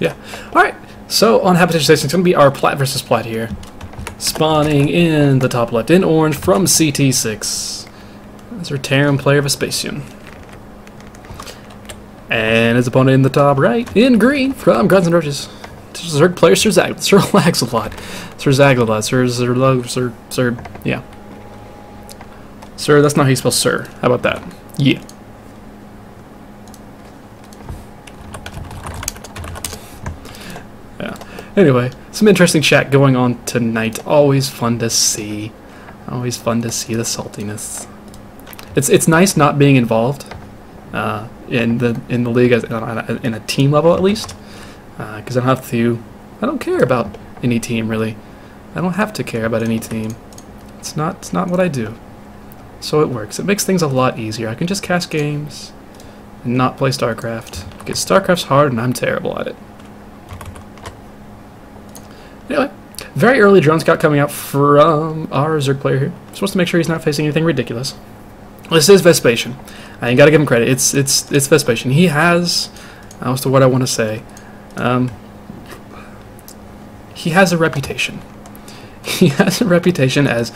Yeah. Alright, so on Habitation Station, it's going to be our Plat versus Plat here. Spawning in the top left in orange from CT6. That's our Terran player Vespasian. And his opponent in the top right in green from Guns N' Roses. Zerg player SerLagsaLot. Yeah. Sir, that's not how you spell sir. How about that? Yeah. Yeah. Anyway, some interesting chat going on tonight. Always fun to see. Always fun to see the saltiness. It's nice not being involved in the league in a team level at least, because I don't care about any team really. I don't have to care about any team. It's not what I do. So it works. It makes things a lot easier. I can just cast games and not play StarCraft, because StarCraft's hard and I'm terrible at it. Anyway, very early drone scout coming out from our Zerg player here. Supposed to make sure he's not facing anything ridiculous. This is Vespasian. You gotta give him credit. It's Vespasian. He has, as to what I want to say, he has a reputation. He has a reputation as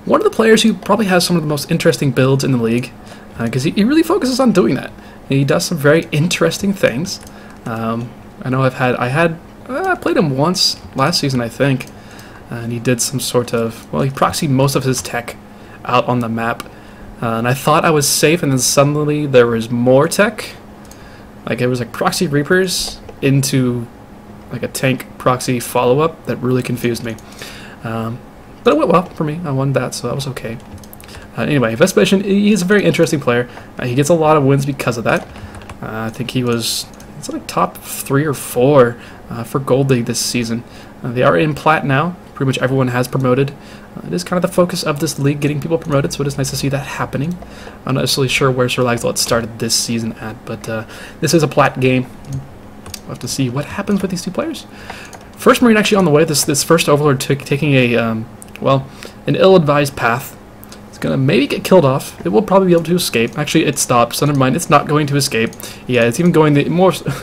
one of the players who probably has some of the most interesting builds in the league, because he really focuses on doing that. He does some very interesting things. I know I played him once last season, I think, and he did some sort of, well, he proxied most of his tech out on the map. And I thought I was safe, and then suddenly there was more tech. Like, it was like proxy reapers into like a tank proxy follow-up that really confused me. But it went well for me. I won that, so that was okay. Anyway, Vespasian, he's a very interesting player. He gets a lot of wins because of that. I think it's like top 3 or 4 for Gold League this season. They are in Plat now. Pretty much everyone has promoted. It is kind of the focus of this league, getting people promoted, so it is nice to see that happening. I'm not necessarily sure where SerLagsaLot started this season at, but this is a Plat game. We'll have to see what happens with these two players. First Marine actually on the way. This first Overlord taking a, well, an ill-advised path. It's going to maybe get killed off. It will probably be able to escape. Actually, it stopped, so never mind. It's not going to escape. Yeah, it's even going the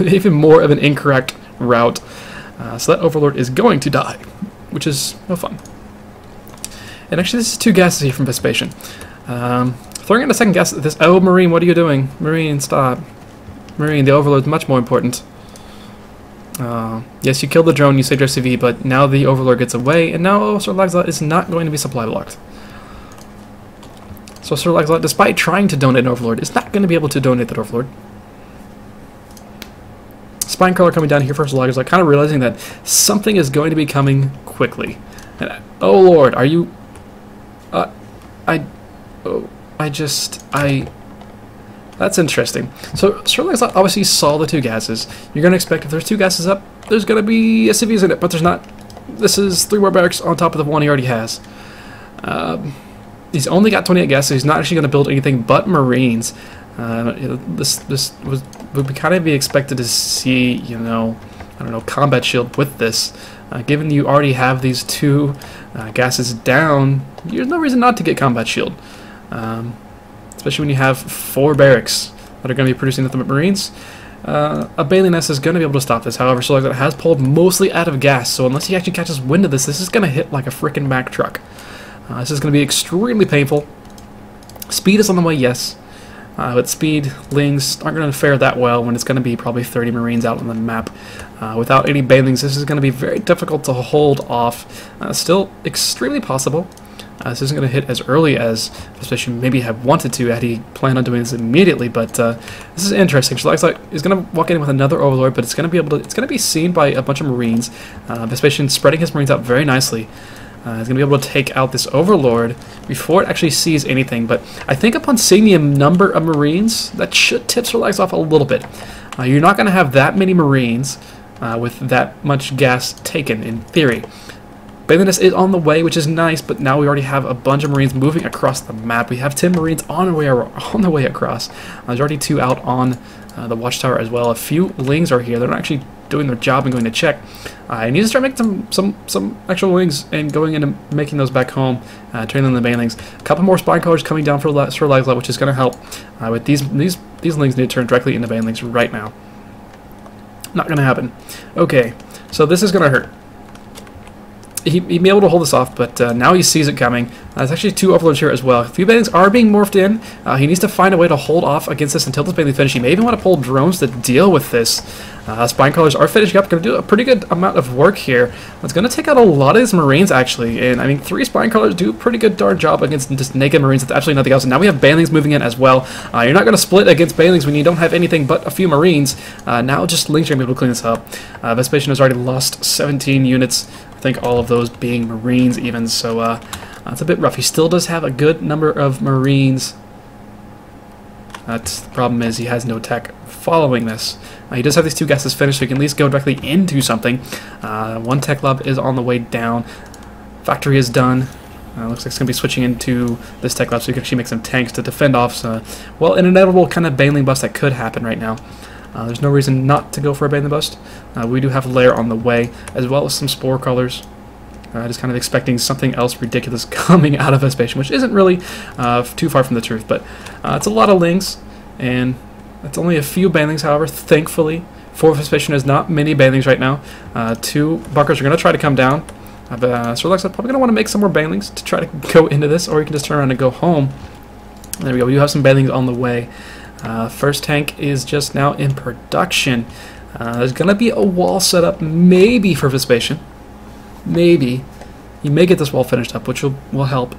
even more of an incorrect route. So that Overlord is going to die, which is no fun. And actually, this is 2 gases here from Vespasian. Throwing in a second gas at this. Oh, Marine, what are you doing? Marine, stop. Marine, the Overlord's much more important. Yes, you killed the drone, you saved your CV, but now the Overlord gets away, and now SerLagsaLot is not going to be supply blocked. So SerLagsaLot, despite trying to donate an Overlord, is not going to be able to donate that Overlord. Spinecrawler coming down here for SerLagsaLot, kind of realizing that something is going to be coming quickly. And, oh Lord, are you... That's interesting. So SerLagsaLot obviously saw the 2 gases. You're going to expect if there's 2 gases up, there's going to be SCVs in it, but there's not. This is 3 more barracks on top of the one he already has. He's only got 28 gases. He's not actually going to build anything but Marines. This would kind of be expected to see, you know, I don't know, combat shield with this. Given you already have these 2 gases down, there's no reason not to get combat shield. Especially when you have 4 barracks that are going to be producing nothing but Marines. A Bailey Nest is going to be able to stop this. However, SerLagsaLot has pulled mostly out of gas, so unless he actually catches wind of this, this is going to hit like a frickin' Mack truck. This is going to be extremely painful. Speed is on the way, yes. But speed, Lings aren't going to fare that well when it's going to be probably 30 Marines out on the map. Without any Bailings, this is going to be very difficult to hold off. Still extremely possible. This isn't going to hit as early as Vespasian maybe have wanted to had he planned on doing this immediately, but this is interesting. SerLagsaLot is going to walk in with another Overlord, but it's going to be seen by a bunch of Marines. Vespasian spreading his Marines out very nicely. He's going to be able to take out this Overlord before it actually sees anything, but I think upon seeing the number of Marines, that should tip SerLagsaLot off a little bit. You're not going to have that many Marines with that much gas taken, in theory. Baliness is on the way, which is nice, but now we already have a bunch of Marines moving across the map. We have 10 Marines on the way across. There's already 2 out on the watchtower as well. A few Lings are here. They're not actually doing their job and going to check. I need to start making some actual Lings and going in and making those back home, turning them into Banelings. A couple more Spine Colors coming down for SerLagsaLot, which is going to help. With these Lings need to turn directly into Banelings right now. Not going to happen. Okay, so this is going to hurt. He'd be able to hold this off, but now he sees it coming. There's actually 2 overlords here as well. A few banelings are being morphed in. He needs to find a way to hold off against this until this baneling finish. He may even want to pull drones to deal with this. Spine crawlers are finishing up. Going to do a pretty good amount of work here. It's going to take out a lot of these marines, actually. And, I mean, 3 spine crawlers do a pretty good darn job against just naked marines with absolutely nothing else. And now we have banelings moving in as well. You're not going to split against banelings when you don't have anything but a few marines. Now just lings are going to be able to clean this up. Vespasian has already lost 17 units. I think all of those being marines even, so it's a bit rough. He still does have a good number of marines. The problem is he has no tech following this. He does have these 2 gases finished, so he can at least go directly into something. 1 tech lab is on the way down. Factory is done. Looks like it's going to be switching into this tech lab so you can actually make some tanks to defend off. So, well, an inevitable kind of baneling bust that could happen right now. There's no reason not to go for a baneling bust. We do have a lair on the way, as well as some spore crawlers. Just kind of expecting something else ridiculous coming out of Vespasian, which isn't really too far from the truth, but it's a lot of lings, and it's only a few banelings, however, thankfully. For Vespasian, there's not many banelings right now. 2 bunkers are going to try to come down. SerLagsaLot probably going to want to make some more banelings to try to go into this, or you can just turn around and go home. There we go, we do have some banelings on the way. First tank is just now in production. There's going to be a wall set up, maybe for Vespasian. Maybe. He may get this wall finished up, which will help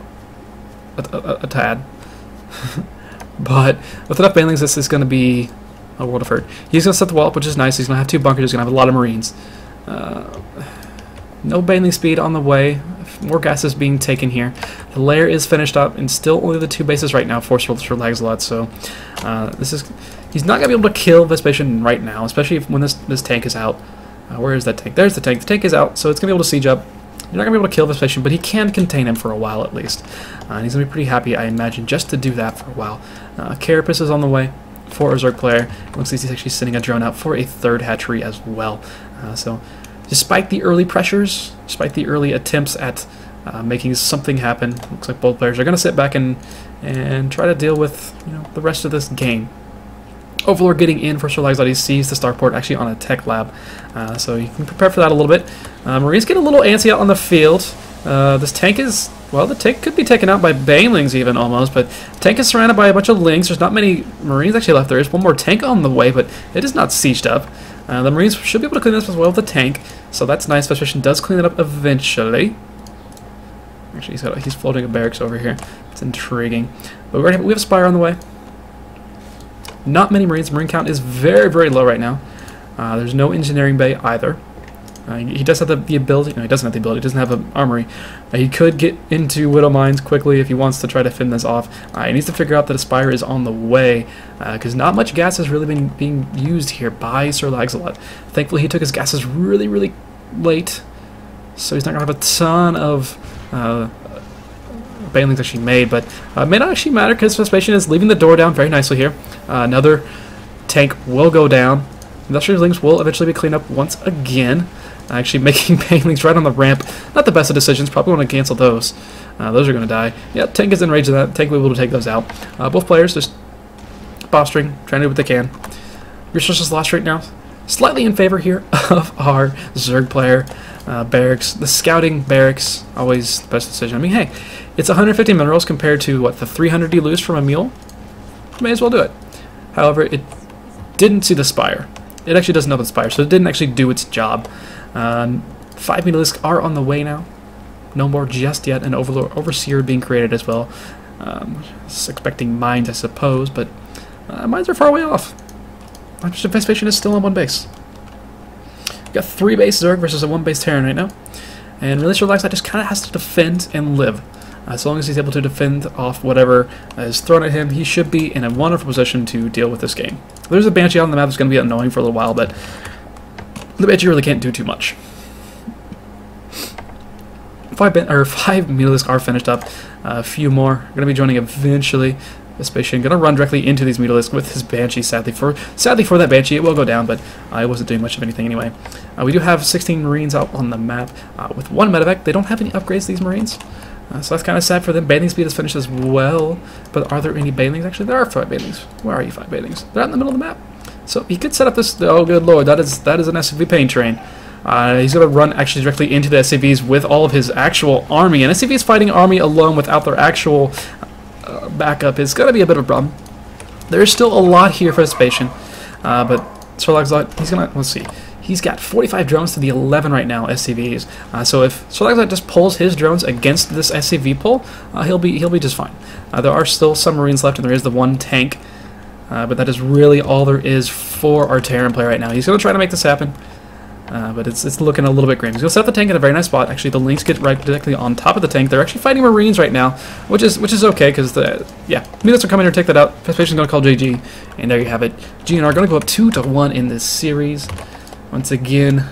a tad. But with enough banelings, this is going to be a world of hurt. He's going to set the wall up, which is nice. He's going to have 2 bunkers. He's going to have a lot of marines. No baneling speed on the way. More gas is being taken here. The lair is finished up, and still only the 2 bases right now for SerLagsaLot. So he's not going to be able to kill Vespasian right now, especially when this tank is out. Where is that tank? There's the tank. The tank is out, so it's going to be able to siege up. You're not going to be able to kill Vespasian, but he can contain him for a while at least. And he's going to be pretty happy, I imagine, just to do that for a while. Carapace is on the way for a Zerg player. It looks like he's actually sending a drone out for a 3rd hatchery as well. So despite the early pressures, despite the early attempts at making something happen, looks like both players are going to sit back and try to deal with the rest of this game. Overlord getting in for SerLagsaLot. He sees the starport actually on a tech lab, so you can prepare for that a little bit. Marines get a little antsy out on the field. This tank is, well, the tank could be taken out by banelings even almost, but the tank is surrounded by a bunch of lings. There's not many marines actually left. There is 1 more tank on the way, but it is not sieged up. The marines should be able to clean this as well with the tank, so that's nice. Vespasian does clean it up eventually. Actually, he's floating a barracks over here. It's intriguing. But we have a spire on the way. Not many marines. Marine count is very, very low right now. There's no engineering bay either. He does have the ability. No, he doesn't have the ability. He doesn't have an armory. He could get into Widow Mines quickly if he wants to try to fend this off. He needs to figure out that a spire is on the way, because not much gas has really been being used here by SerLagsaLot. Thankfully, he took his gases really, really late, so he's not going to have a ton of banelings actually made, but it may not actually matter because Vespasian is leaving the door down very nicely here. Another tank will go down. Industrial links will eventually be cleaned up once again. Actually making banelings right on the ramp. Not the best of decisions. Probably want to cancel those. Those are going to die. Yeah, tank is enraged at that. Tank will be able to take those out. Both players just posturing, trying to do what they can. Resources lost right now. Slightly in favor here of our Zerg player. Barracks. The scouting barracks, always the best decision. I mean, hey, it's 150 minerals compared to, what, the 300 you lose from a mule? May as well do it. However, it didn't see the spire. It actually doesn't know the spire, so it didn't actually do its job. 5 Mutalisks are on the way now. No more just yet. An Overseer being created as well. Expecting mines, I suppose, but mines are far away off. Vespasian is still on 1 base. We've got 3 base Zerg versus a 1 base Terran right now. And really, SerLagsaLot just kind of has to defend and live. As long as he's able to defend off whatever is thrown at him, he should be in a wonderful position to deal with this game. There's a Banshee on the map that's going to be annoying for a little while, but the Banshee really can't do too much. 5 Mutalisks are finished up. A few more are going to be joining eventually. Vespasian going to run directly into these Mutalisks with his Banshee. Sadly for that Banshee, it will go down, but it wasn't doing much of anything anyway. We do have 16 Marines out on the map with 1 medevac. They don't have any upgrades to these Marines. So that's kind of sad for them. Baneling speed is finished as well. But are there any banelings? Actually, there are 5 banelings. Where are you, 5 banelings? They're out in the middle of the map. So he could set up this. Oh, good lord, that is an SCV pain train. He's going to run actually directly into the SCVs with all of his actual army. And SCVs fighting army alone without their actual backup is going to be a bit of a problem. There's still a lot here for Vespasian, but SerLagsaLot, he's going to, let's see. He's got 45 drones to the 11 right now, SCVs. So if SerLagsaLot just pulls his drones against this SCV pull, he'll be just fine. There are still some Marines left, and there is the one tank, but that is really all there is for our Terran player right now. He's going to try to make this happen, but it's looking a little bit grim. He's going to set the tank in a very nice spot. Actually, the Lynx get right directly on top of the tank. They're actually fighting Marines right now, which is okay, because units are coming here to take that out. Vespasian's going to call JG, and there you have it. GnR going to go up 2-1 in this series. Once again,